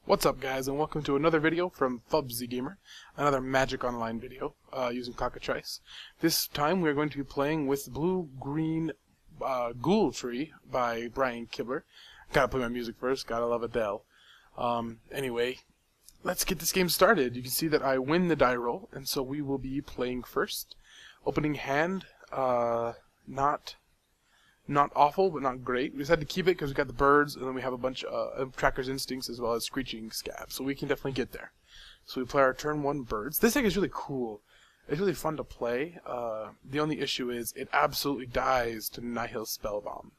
What's up, guys, and welcome to another video from Fubsy Gamer, another Magic Online video using Cockatrice. This time we're going to be playing with Blue-Green Ghoultree by Brian Kibler. Gotta play my music first, gotta love Adele. Anyway, let's get this game started. You can see that I win the die roll, and so we will be playing first. Opening hand, not awful, but not great. We just had to keep it because we got the birds, and then we have a bunch of Tracker's Instincts as well as Screeching Scab, so we can definitely get there. So we play our turn 1 birds. This deck is really cool. It's really fun to play. The only issue is it absolutely dies to Nihil Spellbomb.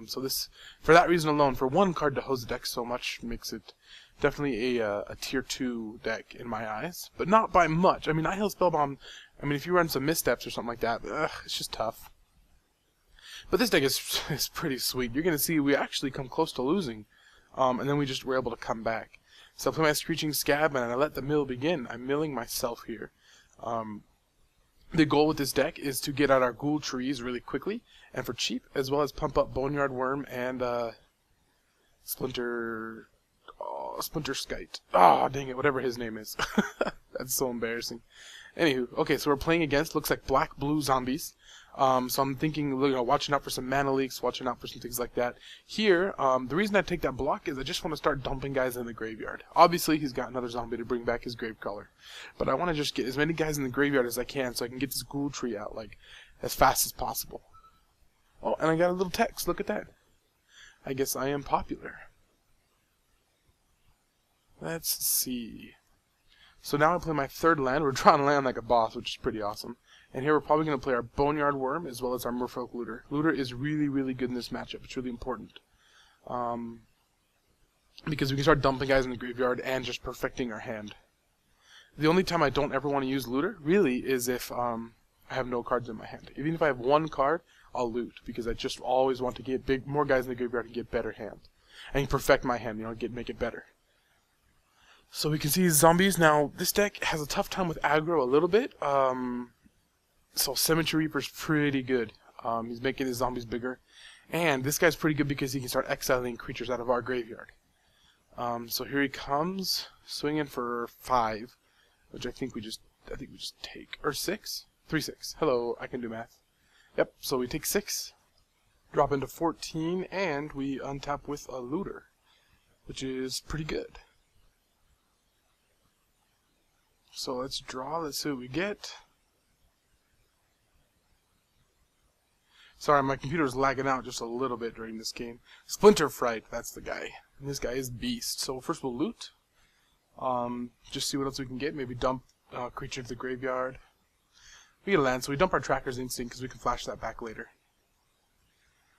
So this, for that reason alone, for one card to hose the deck so much, makes it definitely a tier 2 deck in my eyes, but not by much. I mean, Nihil Spellbomb, if you run some missteps or something like that, it's just tough. But this deck is pretty sweet. You're going to see we actually come close to losing, and then we just were able to come back. So I play my Screeching Scab, and I let the mill begin. I'm milling myself here. The goal with this deck is to get out our Ghoultrees really quickly, and for cheap, as well as pump up Boneyard Worm and Splinter Skite. Ah, dang it, whatever his name is. That's so embarrassing. Anywho, okay, so we're playing against, looks like black-blue zombies. So I'm thinking, watching out for some mana leaks, watching out for some things like that. Here, the reason I take that block is I just want to start dumping guys in the graveyard. Obviously, he's got another zombie to bring back his Gravecrawler. But I want to just get as many guys in the graveyard as I can so I can get this Ghoultree out, as fast as possible. Oh, and I got a little text. Look at that. I guess I am popular. Let's see. So now I play my third land. We're drawing a land like a boss, which is pretty awesome. And here we're probably going to play our Boneyard Worm as well as our Merfolk Looter. Looter is really, really good in this matchup. It's really important. Because we can start dumping guys in the graveyard and just perfecting our hand. The only time I don't ever want to use Looter, really, is if I have no cards in my hand. Even if I have one card, I'll loot. Because I just always want to get more guys in the graveyard and get better hand. And perfect my hand, make it better. So we can see zombies. Now, this deck has a tough time with aggro a little bit. So Cemetery Reaper's pretty good. He's making his zombies bigger. And this guy's pretty good because he can start exiling creatures out of our graveyard. So here he comes, swinging for 5, which I think we just take. Or 6? 3-6. Hello, I can do math. Yep, so we take 6, drop into 14, and we untap with a Looter, which is pretty good. So let's draw, let's see what we get. Sorry, my computer's lagging out just a little bit during this game. Splinter Fright, that's the guy. And this guy is beast. So first we'll loot. Just see what else we can get. Maybe dump creature to the graveyard. We get a land, so we dump our Tracker's Instinct because we can flash that back later.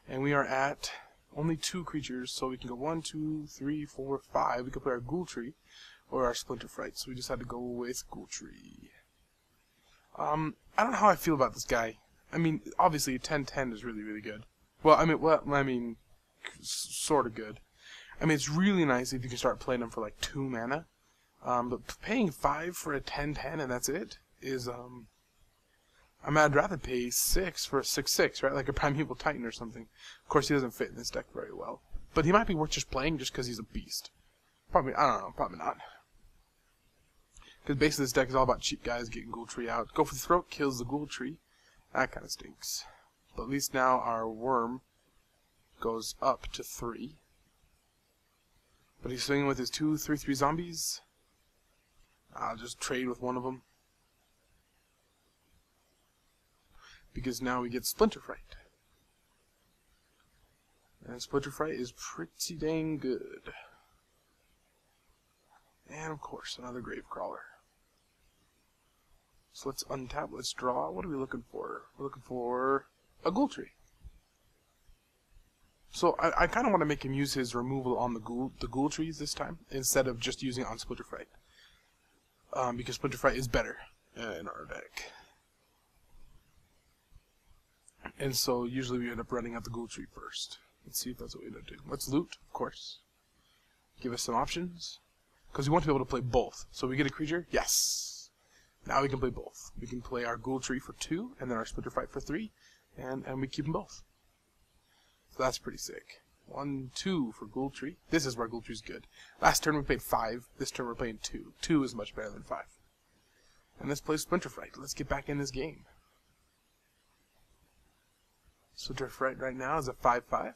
And we are at only 2 creatures, so we can go 1, 2, 3, 4, 5. We can play our Ghoultree or our Splinter Fright. So we just had to go with Ghoultree. I don't know how I feel about this guy. Obviously 10-10 is really, really good. Sort of good. It's really nice if you can start playing them for like 2 mana. But paying 5 for a 10-10 and that's it is, I'd rather pay 6 for a 6-6, right? Like a Primeval Titan or something. Of course, he doesn't fit in this deck very well. But he might be worth just playing just because he's a beast. Probably, I don't know, probably not. Because basically this deck is all about cheap guys getting Ghoultree out. Go for the throat, kills the Ghoultree. That kind of stinks. But at least now our worm goes up to 3. But he's swinging with his 2/3/3 zombies. I'll just trade with one of them. Because now we get Splinter Fright. And Splinter Fright is pretty dang good. And of course, another Gravecrawler. So let's untap, let's draw. What are we looking for? We're looking for a Ghoultree. So I kind of want to make him use his removal on the Ghoultrees this time, instead of just using it on Splinter Fright. Because Splinter Fright is better in our deck. And so usually we end up running out the Ghoultree first. Let's see if that's what we end up doing. Let's loot, of course. Give us some options. Because we want to be able to play both. So we get a creature? Yes! Now we can play both. We can play our Ghoultree for 2, and then our Splinter Fright for 3, and we keep them both. So that's pretty sick. 1, 2 for Ghoultree. This is where Ghoultree's good. Last turn we played 5. This turn we're playing 2. 2 is much better than 5. And let's play Splinter Fright. Let's get back in this game. Splinter Fright right now is a 5/5.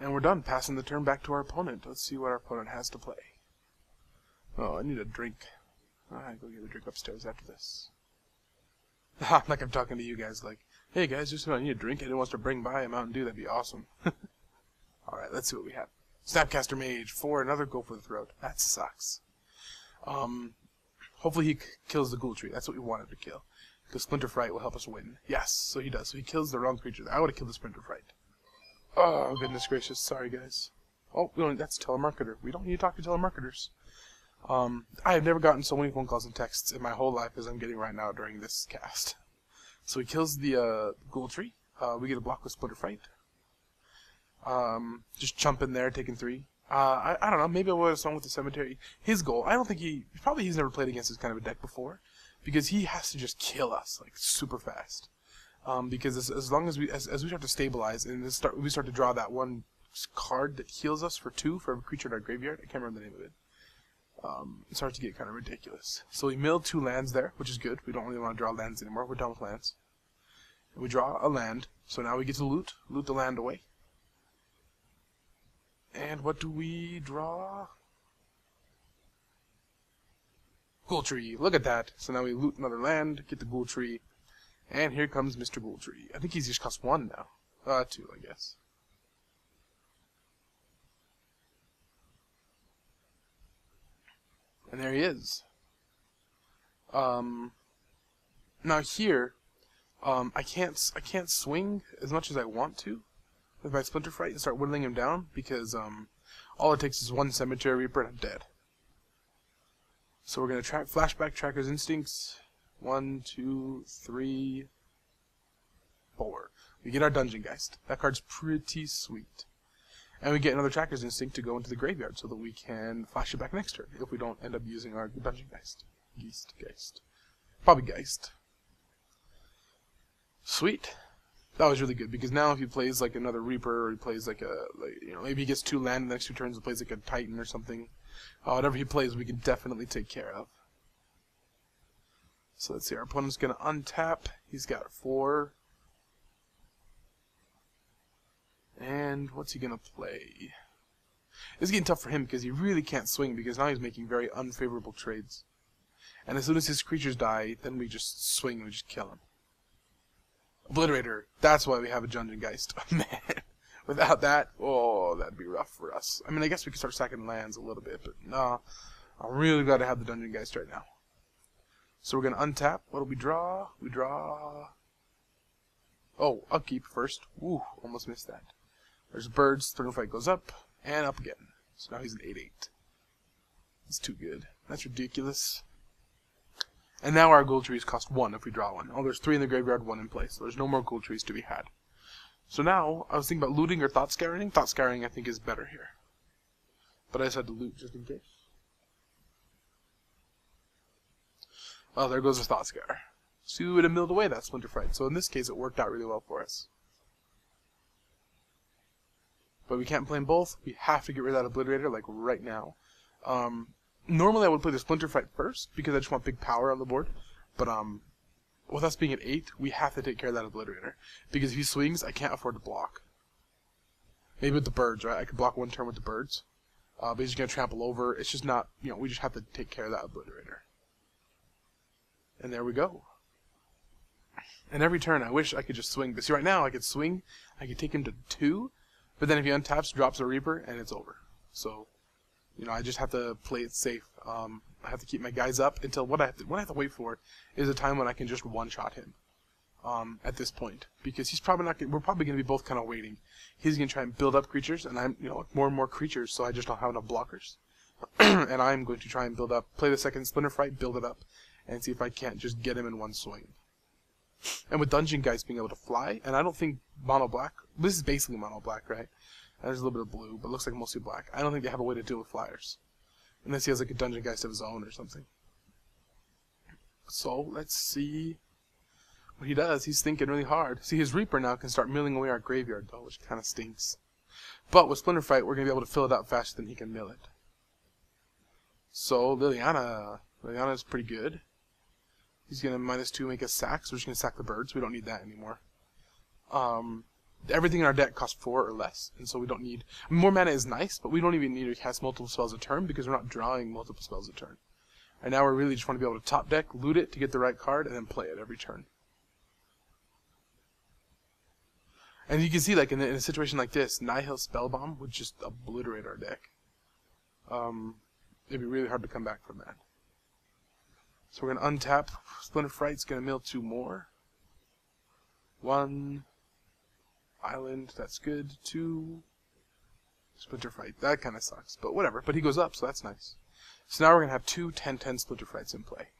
And we're done, passing the turn back to our opponent. Let's see what our opponent has to play. Oh, I need a drink. Alright, go get a drink upstairs after this. Like I'm talking to you guys like, hey guys, just I need a drink. Anyone wants to bring by a Mountain Dew, that'd be awesome. Alright, let's see what we have. Snapcaster Mage, 4, another Go for the Throat. That sucks. Hopefully he kills the Ghoultree. That's what we wanted to kill. Because Splinter Fright will help us win. Yes, so he does. So he kills the wrong creature. I would have killed the Splinter Fright. Oh, goodness gracious. Sorry, guys. Oh, that's telemarketer. We don't need to talk to telemarketers. I have never gotten so many phone calls and texts in my whole life as I'm getting right now during this cast. So he kills the Ghoultree. We get a block with Splinter Fright. Just chump in there, taking 3. I don't know. Maybe I would have swung with the Cemetery. His goal, I don't think he's never played against this kind of a deck before, because he has to just kill us like super fast. Because as long as we start to stabilize and we start to draw that one card that heals us for 2 for every creature in our graveyard. I can't remember the name of it. It starts to get kind of ridiculous. So we milled 2 lands there, which is good. We don't really want to draw lands anymore. We're done with lands. And we draw a land. So now we get to loot the land away. And what do we draw? Ghoultree. Look at that. So now we loot another land, get the Ghoultree, and here comes Mr. Ghoultree. I think he's just cost 1 now. 2, I guess. And there he is. Now here, I can't swing as much as I want to with my Splinter Fright and start whittling him down, because all it takes is 1 Cemetery Reaper and I'm dead. So we're gonna flashback Tracker's Instincts. 1, 2, 3, 4. We get our Dungeon Geist. That card's pretty sweet. And we get another Tracker's Instinct to go into the graveyard so that we can flash it back next turn if we don't end up using our Dungeon Geist. Geist. Probably Geist. Sweet. That was really good, because now if he plays like another Reaper, or he plays like maybe he gets 2 land in the next 2 turns and plays like a Titan or something, whatever he plays we can definitely take care of. So let's see, our opponent's going to untap. He's got 4. And what's he going to play? It's getting tough for him because he really can't swing, because now he's making very unfavorable trades. And as soon as his creatures die, then we just swing and we just kill him. Obliterator. That's why we have a Dungeon Geist. Man, without that, oh, that'd be rough for us. I mean, I guess we could start sacking lands a little bit, but nah. I'm really glad to have the Dungeon Geist right now. So we're going to untap. What do we draw? We draw... Oh, upkeep first. Ooh, almost missed that. There's birds. Splinter Fright goes up, and up again. So now he's an 8/8. That's too good. That's ridiculous. And now our Ghoultrees cost 1 if we draw 1. Oh, there's 3 in the graveyard, 1 in play, so there's no more Ghoultrees to be had. So now, I was thinking about looting or Thought Scouring. Thought Scouring, I think, is better here. But I just had to loot just in case. Oh, there goes the Thought Scour. So we would have milled away that Splinter Fright. So in this case, it worked out really well for us. But we can't play them both. We have to get rid of that Obliterator, like, right now. Normally I would play the Splinter Fright first, because I just want big power on the board. But, with us being at 8, we have to take care of that Obliterator. Because if he swings, I can't afford to block. Maybe with the birds, right? I could block 1 turn with the birds. But he's just going to trample over. It's just not, we just have to take care of that Obliterator. And there we go. And every turn, I wish I could just swing. But see, right now, I could swing. I could take him to 2. But then if he untaps, drops a Reaper, and it's over. So, I just have to play it safe. I have to keep my guys up until what I have to wait for is a time when I can just one-shot him. At this point, because he's probably not. We're probably going to be both kind of waiting. He's going to try and build up creatures, and I'm, more and more creatures, so I just don't have enough blockers. And I'm going to try and build up, play the second Splinter Fright, build it up, and see if I can't just get him in one swing. And with Dungeon Geist being able to fly, and I don't think mono black. This is basically mono black, right? There's a little bit of blue, but it looks like mostly black. I don't think they have a way to deal with flyers. Unless he has like a Dungeon Geist of his own or something. So let's see what he does. He's thinking really hard. See, his Reaper now can start milling away our graveyard though, which kind of stinks. But with Splinter Fight, we're going to be able to fill it out faster than he can mill it. So Liliana's pretty good. He's going to -2 make us sack, so we're just going to sack the birds. We don't need that anymore. Everything in our deck costs 4 or less, and so we don't need... more mana is nice, but we don't even need to cast multiple spells a turn because we're not drawing multiple spells a turn. And now we really just want to be able to top deck, loot it to get the right card, and then play it every turn. And you can see, like, in a situation like this, Nihil Spellbomb would just obliterate our deck. It'd be really hard to come back from that. So we're going to untap. Splinter Fright's going to mill 2 more. 1... Island, that's good. 2... Splinter Fright. That kind of sucks, but whatever. But he goes up, so that's nice. So now we're going to have 2 10/10 Splinter Frights in play.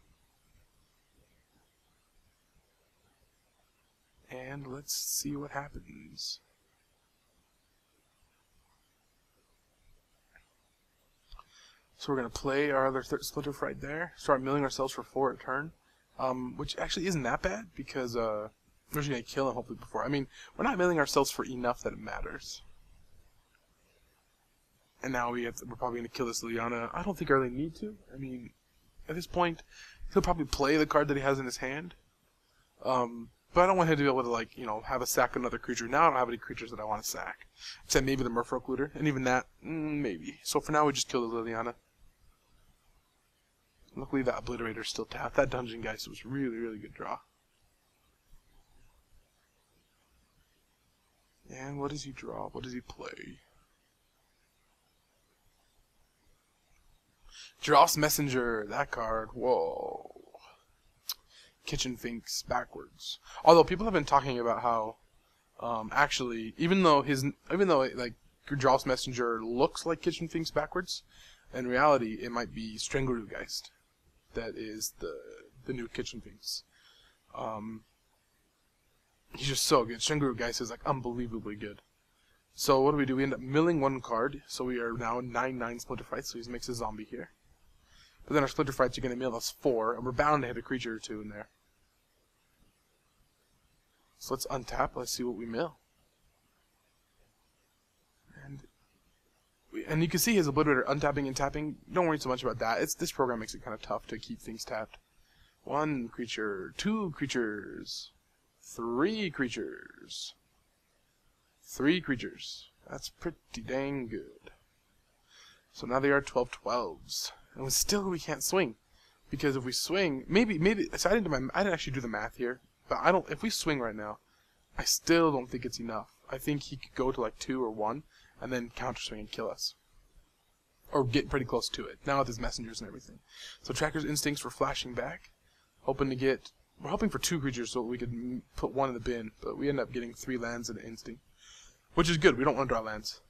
And let's see what happens. So we're going to play our other Splinter Fright there. Start milling ourselves for 4 a turn. Which actually isn't that bad, because we're just going to kill him hopefully before. I mean, we're not milling ourselves for enough that it matters. And now we're probably going to kill this Liliana. I don't think I really need to. I mean, at this point, he'll probably play the card that he has in his hand. But I don't want him to be able to, like, you know, have a sack another creature. Now I don't have any creatures that I want to sack. Except maybe the Merfolk Looter. And even that, maybe. So for now, we just kill the Liliana. Luckily, that Obliterator's still tapped. That Dungeon Geist was really, really good draw. And what does he draw? What does he play? Dross Messenger. That card. Whoa. Kitchen Finks backwards. Although people have been talking about how, actually, even though like Dross Messenger looks like Kitchen Finks backwards, in reality it might be Strangleroot Geist. That is the new Kitchen Finks. He's just so good. Strangleroot Geist is like unbelievably good. So what do? We end up milling 1 card, so we are now 9/9 Splinter Fights. So he makes a zombie here. But then our Splinter Fights are going to mill us 4, and we're bound to hit a creature or 2 in there. So let's untap. Let's see what we mill. And you can see his Obliterator untapping and tapping. Don't worry so much about that. This program makes it kind of tough to keep things tapped. 1 creature, 2 creatures, 3 creatures, 3 creatures. That's pretty dang good. So now they are 12/12s. And still we can't swing. Because if we swing, maybe, so I didn't actually do the math here. But if we swing right now, I still don't think it's enough. I think he could go to like 2 or 1, and then counter swing and kill us. Or get pretty close to it, now with his messengers and everything. So Tracker's Instincts were flashing back. We're hoping for 2 creatures so we could put 1 in the bin, but we end up getting 3 lands and an instinct. Which is good, we don't want to draw lands.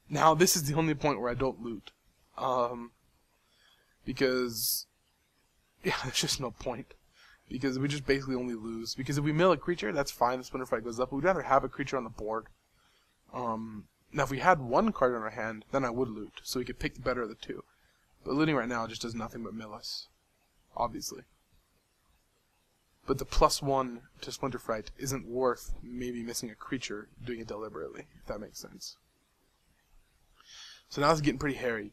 Now this is the only point where I don't loot. Because, yeah, there's just no point. Because we just basically only lose. Because if we mill a creature, that's fine, the Splinter Fight goes up. But we'd rather have a creature on the board. Now if we had 1 card in our hand, then I would loot. So we could pick the better of the 2. But looting right now just does nothing but mill us. Obviously. But the +1 to Splinter Fight isn't worth maybe missing a creature doing it deliberately, if that makes sense. So now it's getting pretty hairy.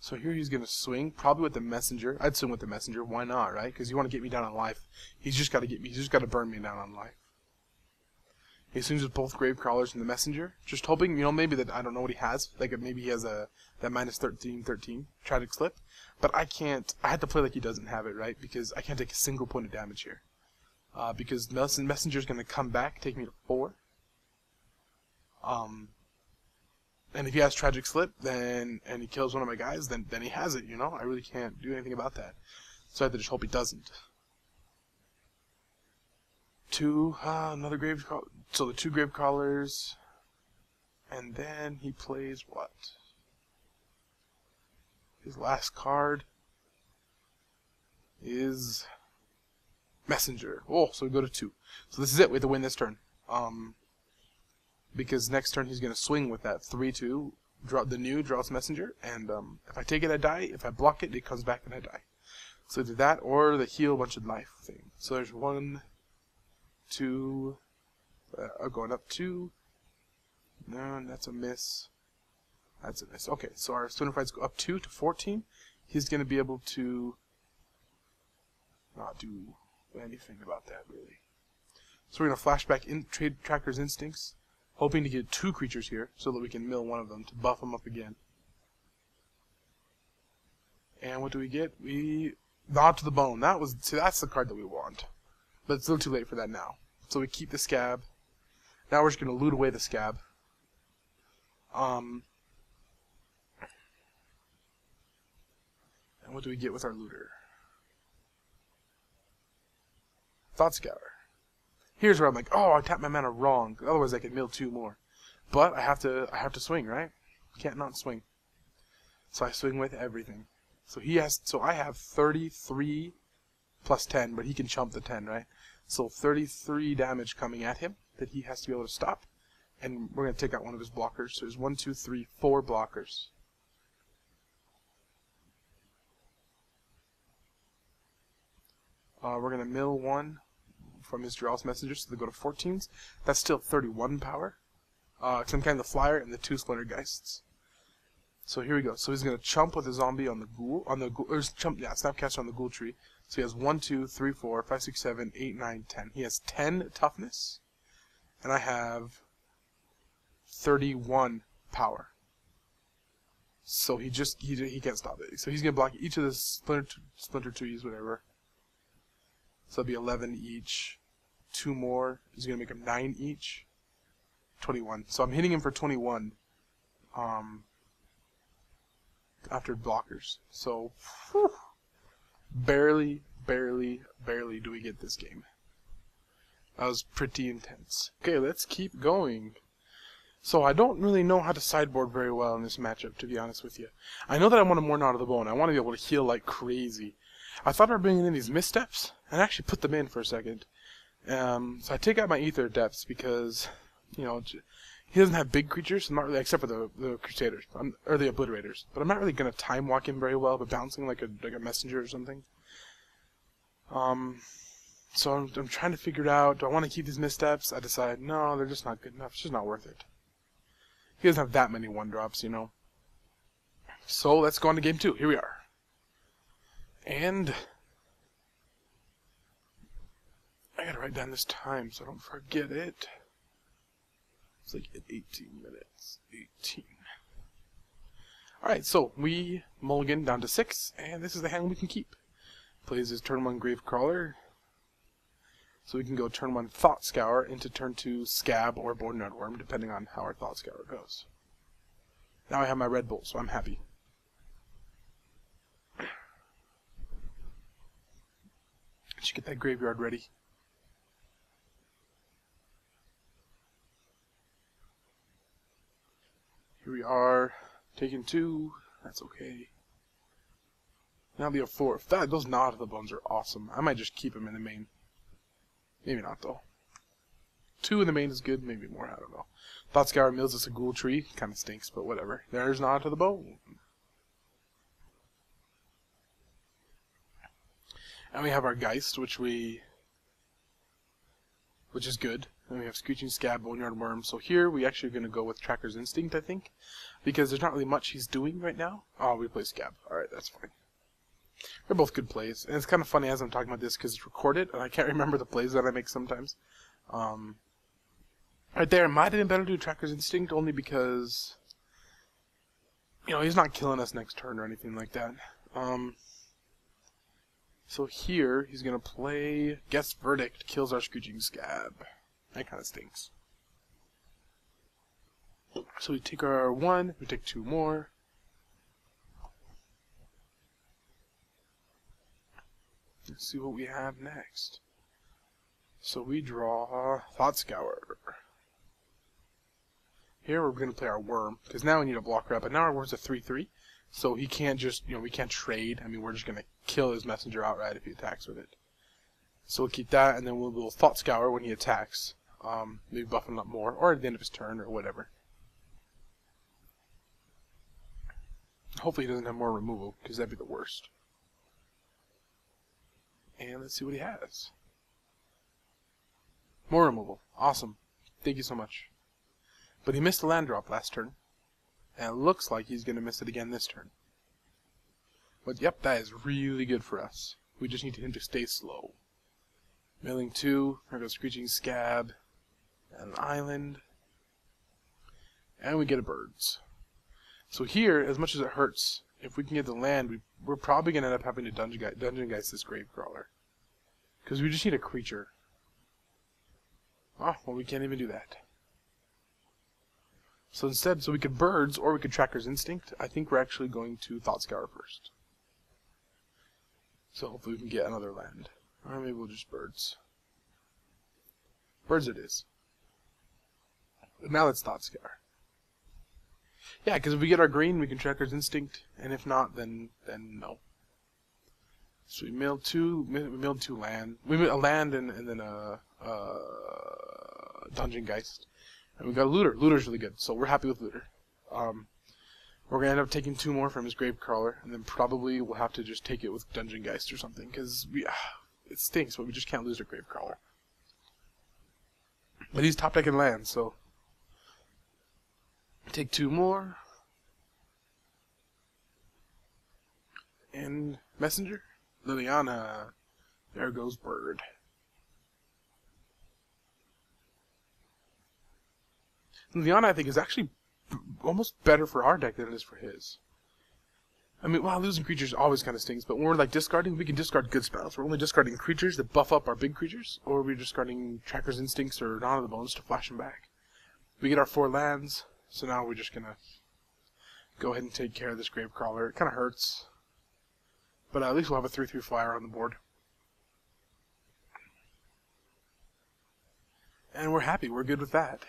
So here he's going to swing, probably with the Messenger. I'd swing with the Messenger. Why not, right? Because you want to get me down on life. He's just got to burn me down on life. He swings with both Gravecrawlers and the Messenger. Just hoping, maybe that, I don't know what he has. Like, maybe he has that -13/13 Tragic Slip. But I can't, I had to play like he doesn't have it, right? Because I can't take a single point of damage here. Because Messenger's going to come back, take me to 4. And if he has Tragic Slip, and he kills one of my guys, then he has it, I really can't do anything about that. So I have to just hope he doesn't. 2, another Gravecrawler. So the 2 Gravecrawlers. And then he plays what? His last card. is Messenger. Oh, so we go to 2. So this is it. We have to win this turn. Because next turn he's going to swing with that 3/2. Draw the new draws Messenger, and if I take it, I die. If I block it, it comes back and I die. So either that or the heal a bunch of life thing. So there's 1, 2. Going up 2. No, that's a miss. That's a miss. Okay, so our Splinter Fights go up 2 to 14. He's going to be able to not do anything about that, really. So we're going to flashback in Trade Tracker's Instincts, hoping to get 2 creatures here so that we can mill one of them to buff them up again. And what do we get? We Nod to the Bone. That's the card that we want. But it's a little too late for that now. So we keep the Scab. Now we're just going to loot away the Scab. And what do we get with our looter? Thought Scour. Here's where I'm like, oh, I tapped my mana wrong. Otherwise I could mill 2 more. But I have to swing, right? Can't not swing. So I swing with everything. So I have 33 plus 10, but he can chump the 10, right? So 33 damage coming at him that he has to be able to stop. And we're going to take out one of his blockers. So there's 1, 2, 3, 4 blockers. We're going to mill 1 from his Draws Messenger, so they go to 14s. That's still 31 power. Some kind of the Flyer and the 2 Splintergeists. So here we go. So he's going to chump with a zombie on the ghoul, Snapcaster on the Ghoultree. So he has 1, 2, 3, 4, 5, 6, 7, 8, 9, 10. He has 10 toughness, and I have 31 power. So he can't stop it. So he's going to block each of the splinter trees, whatever. So that'll be 11 each. 2 more is going to make him 9 each. 21. So I'm hitting him for 21. After blockers. So, whew, barely do we get this game. That was pretty intense. Okay, let's keep going. So I don't really know how to sideboard very well in this matchup, to be honest with you. I know that I want a more Nod of the Bone. I want to be able to heal like crazy. I thought about bringing in these missteps, and I actually put them in for a second. So I take out my Ether Depths because, you know, he doesn't have big creatures, I'm not really, except for the Crusaders, or the Obliterators. But I'm not really going to time walk him very well, but bouncing like a messenger or something. So I'm trying to figure it out. Do I want to keep these missteps? I decide, no, they're just not good enough. It's just not worth it. He doesn't have that many 1-drops, you know. So let's go on to game 2. Here we are. And I gotta write down this time so I don't forget it. It's like 18 minutes. 18. Alright, so we mulligan down to 6, and this is the hand we can keep. Plays his turn 1 Gravecrawler. So we can go turn 1 Thought Scour into turn 2 Scab or Bone Nutworm, depending on how our Thought Scour goes. Now I have my Red Bull, so I'm happy. Should get that graveyard ready. Here we are, taking 2. That's okay. Now we have 4. Those Nod of the Bones are awesome. I might just keep them in the main. Maybe not, though. 2 in the main is good, maybe more, I don't know. Thought Scour mills us a Ghoultree. Kind of stinks, but whatever. There's Nod to the Bone. And we have our Geist, which is good. And we have Screeching Scab, Boneyard Worm. So here we actually are going to go with Tracker's Instinct, I think. Because there's not really much he's doing right now. Oh, we play Scab. Alright, that's fine. They're both good plays. And it's kind of funny as I'm talking about this because it's recorded, and I can't remember the plays that I make sometimes. Right there, it might have been better to do Tracker's Instinct, only because, you know, he's not killing us next turn or anything like that. So here, he's going to play Guess Verdict, kills our Screeching Scab. That kind of stinks. So we take our 1, we take 2 more. Let's see what we have next. So we draw Thought Scour. Here we're going to play our Worm, because now we need a blocker up, but now our Worm's a 3/3, so he can't just, you know, we can't trade. I mean, we're just going to kill his messenger outright if he attacks with it. So we'll keep that, and then we'll Thought Scour when he attacks. Maybe buff him up more, or at the end of his turn, or whatever. Hopefully he doesn't have more removal, because that'd be the worst. And let's see what he has. More removal. Awesome. Thank you so much. But he missed the land drop last turn. And it looks like he's going to miss it again this turn. But yep, that is really good for us. We just need him to stay slow. Milling 2. There goes Screeching Scab. And an island. And we get a birds. So here, as much as it hurts, if we can get the land, we're probably going to end up having to Dungeon Geist this Gravecrawler. Because we just need a creature. Oh, well, we can't even do that. So instead, so we could birds, or we could Tracker's Instinct. I think we're actually going to Thought Scour first. So hopefully we can get another land. Or maybe we'll just birds. Birds it is. But now let's Thought Scour. Yeah, because if we get our green, we can Tracker's Instinct, and if not, then no. So we milled two land. We milled a land and then a Dungeon Geist. And we got a Looter. Looter's really good, so we're happy with Looter. We're going to end up taking 2 more from his Gravecrawler, and then probably we'll have to just take it with Dungeon Geist or something, because it stinks, but we just can't lose our Gravecrawler. But he's top decking land, so take 2 more. And Messenger. Liliana. There goes Bird. Liliana, I think, is actually almost better for our deck than it is for his. I mean, well, losing creatures always kind of stings, but when we're like discarding, we can discard good spells. We're only discarding creatures that buff up our big creatures, or we're discarding Tracker's Instincts or Dawn of the Bones to flash them back. We get our 4 lands, so now we're just gonna go ahead and take care of this Gravecrawler. It kind of hurts, but at least we'll have a 3/3 flyer on the board. And we're happy. We're good with that.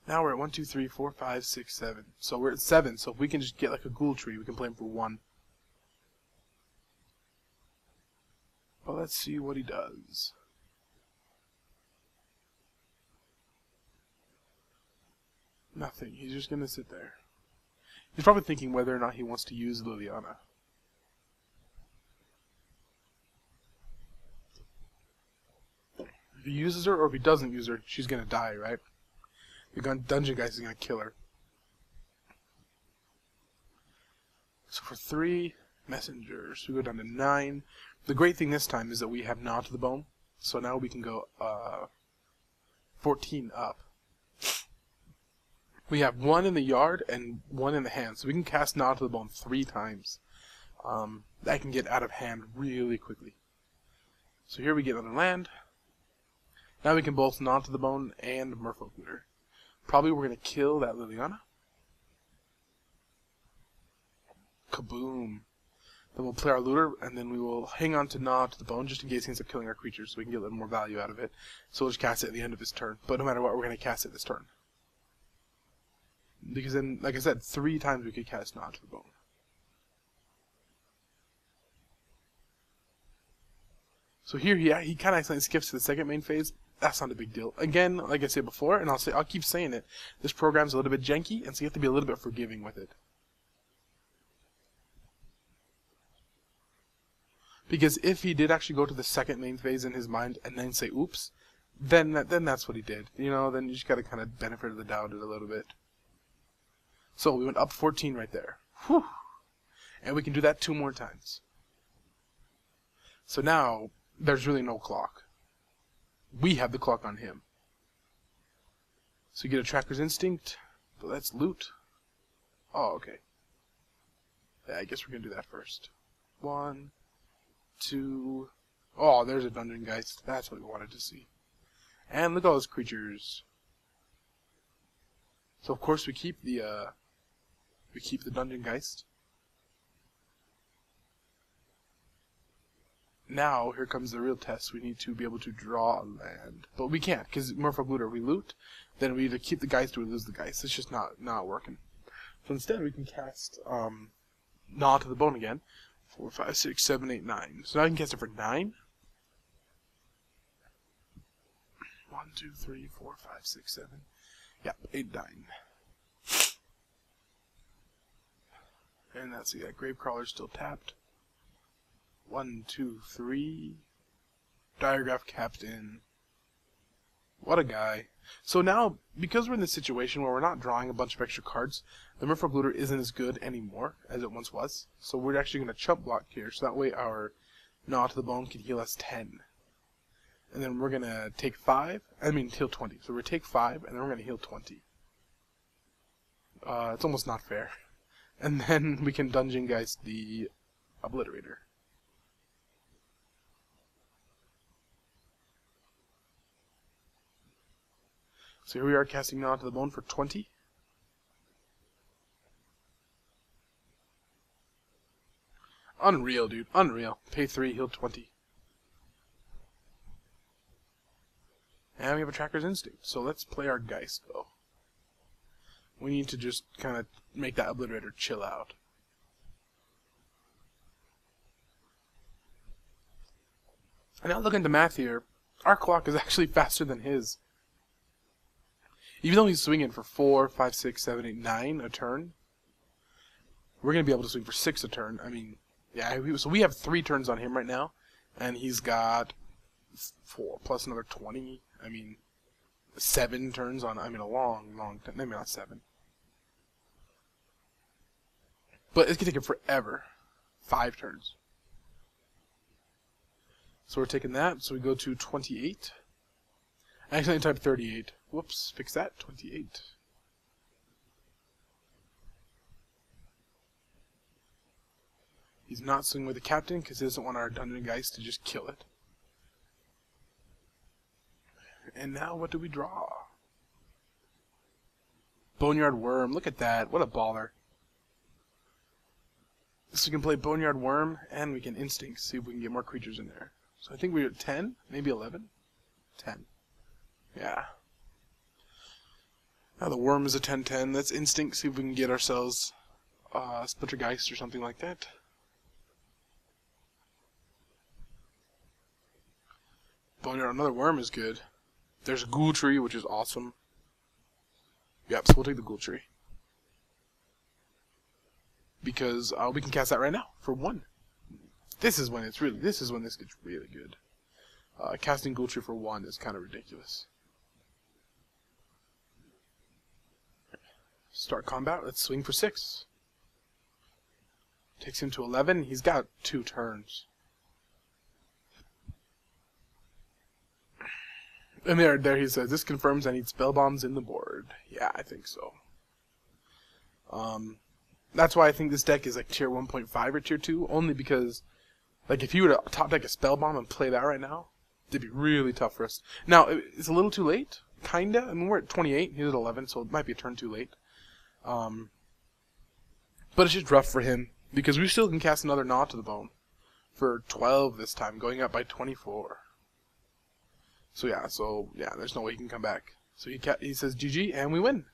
Now we're at 1, 2, 3, 4, 5, 6, 7. So we're at 7. So if we can just get like a Ghoultree, we can play him for 1. But let's see what he does. Nothing. He's just going to sit there. He's probably thinking whether or not he wants to use Liliana. If he uses her or if he doesn't use her, she's going to die, right? The Dungeon Geist is going to kill her. So for 3 messengers, we go down to 9. The great thing this time is that we have Gnaw to the Bone. So now we can go 14 up. We have 1 in the yard and 1 in the hand. So we can cast Gnaw to the Bone 3 times. That can get out of hand really quickly. So here we get another land. Now we can both Gnaw to the Bone and Merfolk Looter. Probably we're going to kill that Liliana. Kaboom. Then we'll play our Looter, and then we will hang on to Gnaw to the Bone just in case he ends up killing our creatures so we can get a little more value out of it. So we'll just cast it at the end of his turn. But no matter what, we're going to cast it this turn. Because then, like I said, 3 times we could cast Gnaw to the Bone. So here he kind of accidentally skips to the second main phase. That's not a big deal. Again, like I said before, and I'll keep saying it, this program's a little bit janky, and so you have to be a little bit forgiving with it. Because if he did actually go to the second main phase in his mind and then say oops, then that's what he did. You know, then you just gotta kind of benefit of the doubt it a little bit. So we went up 14 right there. Whew. And we can do that 2 more times. So now there's really no clock. We have the clock on him. So you get a Tracker's Instinct, but let's loot. Oh, okay. Yeah, I guess we're going to do that first. 1, 2... Oh, there's a Dungeon Geist. That's what we wanted to see. And look at all those creatures. So of course we keep the Dungeon Geist. Now, here comes the real test. We need to be able to draw a land. But we can't, because Merfolk Looter, we loot, then we either keep the Geist or we lose the Geist. It's just not working. So instead, we can cast Gnaw to the Bone again, 4, 5, 6, 7, 8, 9. So now I can cast it for 9. 1, 2, 3, 4, 5, 6, 7. Yep, 8, 9. And that's the Gravecrawler's still tapped. 1, 2, 3. Diregraph Captain. What a guy. So now, because we're in this situation where we're not drawing a bunch of extra cards, the Merfolk Looter isn't as good anymore as it once was. So we're actually going to chump block here, so that way our Gnaw to the Bone can heal us 10. And then we're going to take 5, heal 20. So we're going to take 5, and then we're going to heal 20. It's almost not fair. And then we can Dungeon Geist the Obliterator. So here we are casting Gnaw to the Bone for 20. Unreal, dude. Unreal. Pay 3, heal 20. And we have a Tracker's Instinct. So let's play our Geist, though. We need to just kind of make that Obliterator chill out. And now looking at the math here, our clock is actually faster than his. Even though he's swinging for 4, 5, 6, 7, 8, 9 a turn, we're going to be able to swing for 6 a turn. I mean, yeah, so we have 3 turns on him right now, and he's got 4 plus another 20. I mean, 7 turns on, a long time. Maybe not 7. But it's going to take him forever. 5 turns. So we're taking that, so we go to 28. I accidentally typed 38. Whoops, fix that. 28. He's not swinging with the Captain because he doesn't want our Dungeon Geist to just kill it. And now what do we draw? Boneyard Worm. Look at that. What a baller. So we can play Boneyard Worm and we can Instinct. See if we can get more creatures in there. So I think we're at 10, maybe 11. 10. Yeah. Now the Worm is a 10-10. Let's Instinct, see if we can get ourselves Splintergeist or something like that. Boneyard, another Worm is good. There's a Ghoultree, which is awesome. Yep, so we'll take the Ghoultree. Because we can cast that right now for 1. This is when this gets really good. Casting Ghoultree for 1 is kind of ridiculous. Start combat. Let's swing for 6. Takes him to 11. He's got 2 turns. And there he says, this confirms I need spell bombs in the board. Yeah, I think so. That's why I think this deck is like tier 1.5 or tier 2, only because like if you were to top deck a spell bomb and play that right now, it'd be really tough for us. Now, it's a little too late, kinda. I mean, we're at 28, he's at 11, so it might be a turn too late. But it's just rough for him, because we still can cast another Gnaw to the Bone for 12 this time, going up by 24. So yeah, there's no way he can come back. So he says GG, and we win.